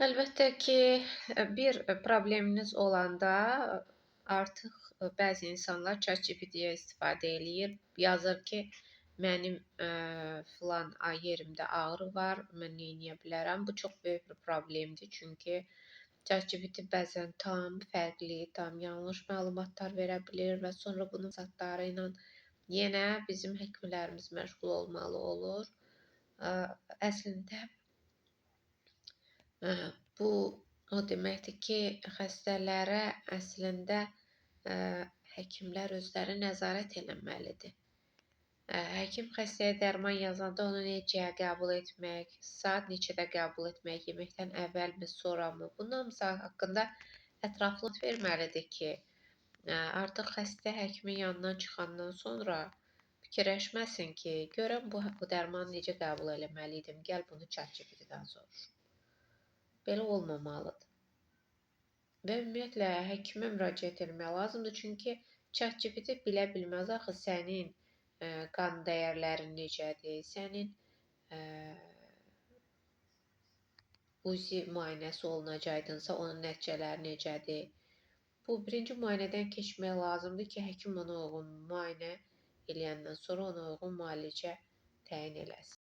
Əlbəttə ki, bir probleminiz olanda artıq bəzi insanlar ChatGPT-yə istifadə eləyir. Yazır ki, mənim filan yerimdə ağrı var, mən neyləyə bilərəm? Bu çox böyük bir problemdir, çünki ChatGPT bəzən tam fərqli, tam yanlış məlumatlar verə bilir və sonra bunun zatları ilə yenə bizim həkimlərimiz məşğul olmalı olur. Əslində bu o deməkdir ki, xəstələrə əslində həkimlər özləri nəzarət eləməlidir. Həkim xəstəyə dərman yazanda onu necə qəbul etmək, saat neçədə qəbul etmək, yeməkdən əvvəlmi, sonramı? Bunun hamısı haqqında ətraflı verməlidir ki, artıq xəstə həkimin yanından çıxandan sonra fikirləşməsin ki, görəm bu dərmanı necə qəbul eləməli idim, gəl bunu ChatGPT-dən soruş. Belə olmamalıdır. Və ümumiyyətlə həkimə müraciət etmək lazımdır, çünki ChatGPT bilə bilməz axı sənin qan dəyərlərin necədir, sənin UZI müayinəsi olunacaqdınsa, onun nəticələri necədir. Bu birinci müayinədən keçmək lazımdır ki, həkim ona uyğun müayinə eləyəndən sonra ona uyğun müalicə təyin eləsin.